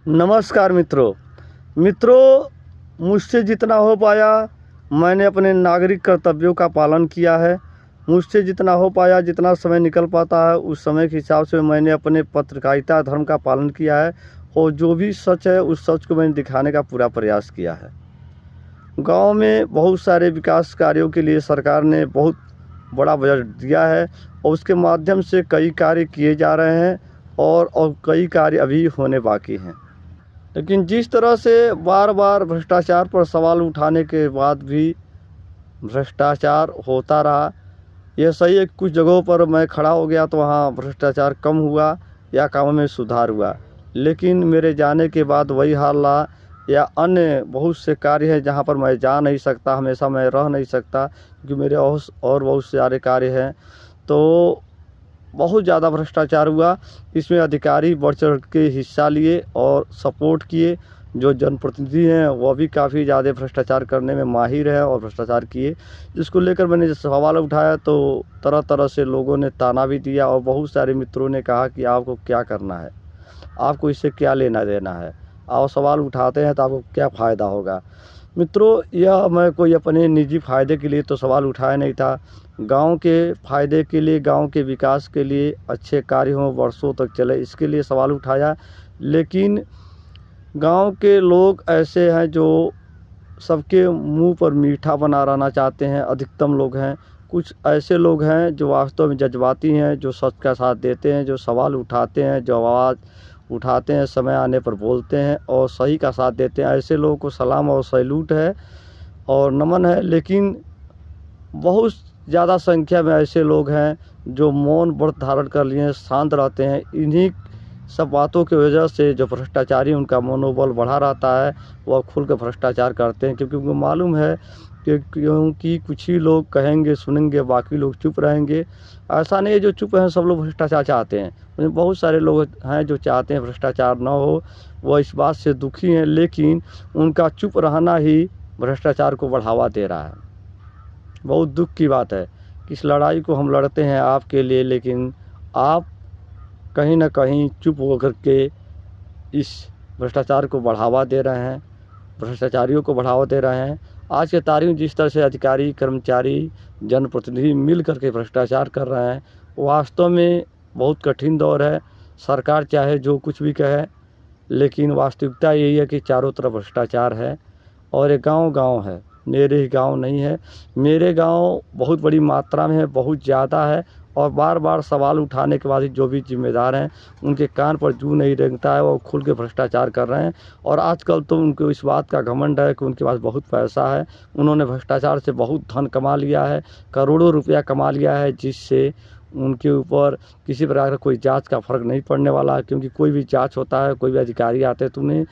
नमस्कार मित्रों, मुझसे जितना हो पाया मैंने अपने नागरिक कर्तव्यों का पालन किया है। मुझसे जितना हो पाया, जितना समय निकल पाता है, उस समय के हिसाब से मैंने अपने पत्रकारिता धर्म का पालन किया है और जो भी सच है उस सच को मैंने दिखाने का पूरा प्रयास किया है। गांव में बहुत सारे विकास कार्यों के लिए सरकार ने बहुत बड़ा बजट दिया है और उसके माध्यम से कई कार्य किए जा रहे हैं और कई कार्य अभी होने बाकी हैं। लेकिन जिस तरह से बार बार भ्रष्टाचार पर सवाल उठाने के बाद भी भ्रष्टाचार होता रहा, यह सही है कि कुछ जगहों पर मैं खड़ा हो गया तो वहाँ भ्रष्टाचार कम हुआ या कामों में सुधार हुआ, लेकिन मेरे जाने के बाद वही हाल रहा। या अन्य बहुत से कार्य हैं जहाँ पर मैं जा नहीं सकता, हमेशा मैं रह नहीं सकता क्योंकि मेरे और बहुत सारे कार्य हैं। तो बहुत ज़्यादा भ्रष्टाचार हुआ। इसमें अधिकारी बढ़ चढ़ के हिस्सा लिए और सपोर्ट किए। जो जनप्रतिनिधि हैं वह भी काफ़ी ज़्यादा भ्रष्टाचार करने में माहिर है और भ्रष्टाचार किए। इसको लेकर मैंने जब सवाल उठाया तो तरह तरह से लोगों ने ताना भी दिया और बहुत सारे मित्रों ने कहा कि आपको क्या करना है, आपको इससे क्या लेना देना है, आप सवाल उठाते हैं तो आपको क्या फ़ायदा होगा। मित्रों, यह मैं कोई अपने निजी फ़ायदे के लिए तो सवाल उठाया नहीं था। गांव के फ़ायदे के लिए, गांव के विकास के लिए, अच्छे कार्य हों, वर्षों तक चले, इसके लिए सवाल उठाया। लेकिन गांव के लोग ऐसे हैं जो सबके मुंह पर मीठा बना रहना चाहते हैं। अधिकतम लोग हैं। कुछ ऐसे लोग हैं जो वास्तव में जज्बाती हैं, जो सच का साथ देते हैं, जो सवाल उठाते हैं, जो आवाज़ उठाते हैं, समय आने पर बोलते हैं और सही का साथ देते हैं। ऐसे लोगों को सलाम और सैल्यूट है और नमन है। लेकिन बहुत ज़्यादा संख्या में ऐसे लोग हैं जो मौन व्रत धारण कर लिए, शांत रहते हैं। इन्हीं सब बातों की वजह से जो भ्रष्टाचारी, उनका मनोबल बढ़ा रहता है, वह खुल कर भ्रष्टाचार करते हैं क्योंकि उनको मालूम है क्योंकि कुछ ही लोग कहेंगे, सुनेंगे, बाकी लोग चुप रहेंगे। ऐसा नहीं है जो चुप हैं सब लोग भ्रष्टाचार चाहते हैं। बहुत सारे लोग हैं जो चाहते हैं भ्रष्टाचार न हो, वह इस बात से दुखी हैं, लेकिन उनका चुप रहना ही भ्रष्टाचार को बढ़ावा दे रहा है। बहुत दुख की बात है कि इस लड़ाई को हम लड़ते हैं आपके लिए, लेकिन आप कहीं ना कहीं चुप होकर के इस भ्रष्टाचार को बढ़ावा दे रहे हैं, भ्रष्टाचारियों को बढ़ावा दे रहे हैं। आज के तारीख में जिस तरह से अधिकारी, कर्मचारी, जनप्रतिनिधि मिल करके भ्रष्टाचार कर रहे हैं, वास्तव में बहुत कठिन दौर है। सरकार चाहे जो कुछ भी कहे, लेकिन वास्तविकता यही है कि चारों तरफ भ्रष्टाचार है। और ये गांव है, मेरे ही गांव नहीं है। मेरे गांव बहुत बड़ी मात्रा में है, बहुत ज़्यादा है और बार बार सवाल उठाने के बाद ही जो भी जिम्मेदार हैं उनके कान पर जूं नहीं रेंगता है, वो खुल के भ्रष्टाचार कर रहे हैं। और आजकल तो उनको इस बात का घमंड है कि उनके पास बहुत पैसा है, उन्होंने भ्रष्टाचार से बहुत धन कमा लिया है, करोड़ों रुपया कमा लिया है, जिससे उनके ऊपर किसी प्रकार का कोई जांच का फ़र्क नहीं पड़ने वाला है। क्योंकि कोई भी जांच होता है, कोई भी अधिकारी आते हैं तो उन्हें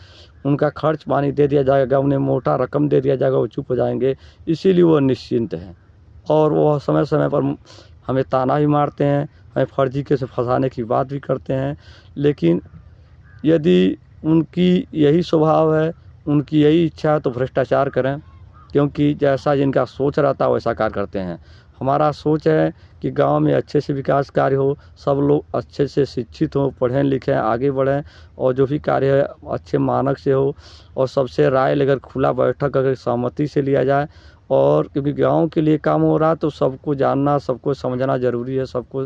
उनका खर्च पानी दे दिया जाएगा, उन्हें मोटा रकम दे दिया जाएगा, वो चुप हो जाएंगे। इसीलिए वो निश्चिंत हैं और वो समय समय पर हमें ताना भी मारते हैं, हमें फर्जी के से फंसाने की बात भी करते हैं। लेकिन यदि उनकी यही स्वभाव है, उनकी यही इच्छा है तो भ्रष्टाचार करें, क्योंकि जैसा जिनका सोच रहता है वैसा कार्य करते हैं। हमारा सोच है कि गांव में अच्छे से विकास कार्य हो, सब लोग अच्छे से शिक्षित हों, पढ़ें लिखें, आगे बढ़ें और जो भी कार्य है अच्छे मानक से हो और सबसे राय लेकर खुला बैठक अगर सहमति से लिया जाए। और क्योंकि गांव के लिए काम हो रहा है तो सबको जानना, सबको समझना ज़रूरी है, सबको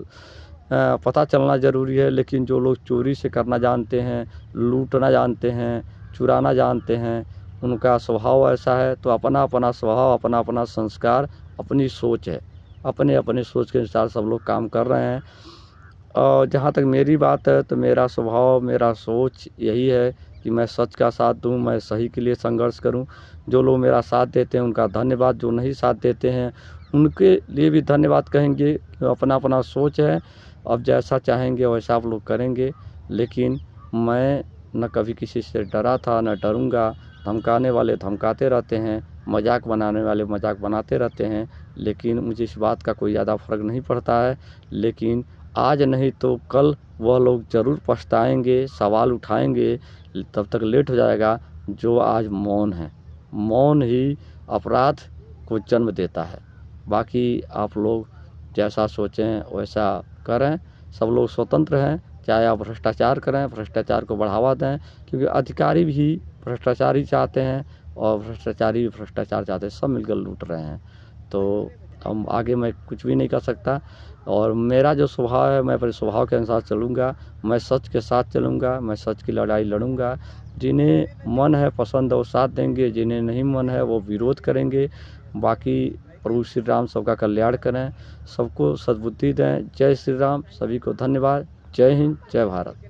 पता चलना ज़रूरी है। लेकिन जो लोग चोरी से करना जानते हैं, लूटना जानते हैं, चुराना जानते हैं, उनका स्वभाव ऐसा है। तो अपना अपना स्वभाव, अपना अपना संस्कार, अपनी सोच है, अपने अपने सोच के अनुसार सब लोग काम कर रहे हैं। और जहाँ तक मेरी बात है तो मेरा स्वभाव, मेरा सोच यही है कि मैं सच का साथ दूँ, मैं सही के लिए संघर्ष करूँ। जो लोग मेरा साथ देते हैं उनका धन्यवाद, जो नहीं साथ देते हैं उनके लिए भी धन्यवाद कहेंगे। अपना अपना सोच है, अब जैसा चाहेंगे वैसा आप लोग करेंगे। लेकिन मैं न कभी किसी से डरा था, न डरूँगा। धमकाने वाले धमकाते रहते हैं, मजाक बनाने वाले मजाक बनाते रहते हैं, लेकिन मुझे इस बात का कोई ज़्यादा फ़र्क नहीं पड़ता है। लेकिन आज नहीं तो कल वह लोग ज़रूर पछताएंगे, सवाल उठाएंगे, तब तक लेट हो जाएगा। जो आज मौन है, मौन ही अपराध को जन्म देता है। बाकी आप लोग जैसा सोचें वैसा करें, सब लोग स्वतंत्र हैं। चाहे आप भ्रष्टाचार करें, भ्रष्टाचार को बढ़ावा दें, क्योंकि अधिकारी भी भ्रष्टाचार ही चाहते हैं और भ्रष्टाचारी भी भ्रष्टाचार चाहते हैं, सब मिलकर लूट रहे हैं। तो हम आगे मैं कुछ भी नहीं कर सकता और मेरा जो स्वभाव है, मैं अपने स्वभाव के अनुसार चलूँगा, मैं सच के साथ चलूँगा, मैं सच की लड़ाई लड़ूँगा। जिन्हें मन है, पसंद है, वो साथ देंगे, जिन्हें नहीं मन है वो विरोध करेंगे। बाकी प्रभु श्री राम सबका कल्याण करें, सबको सद्बुद्धि दें। जय श्री राम, सभी को धन्यवाद। जय हिंद, जय भारत।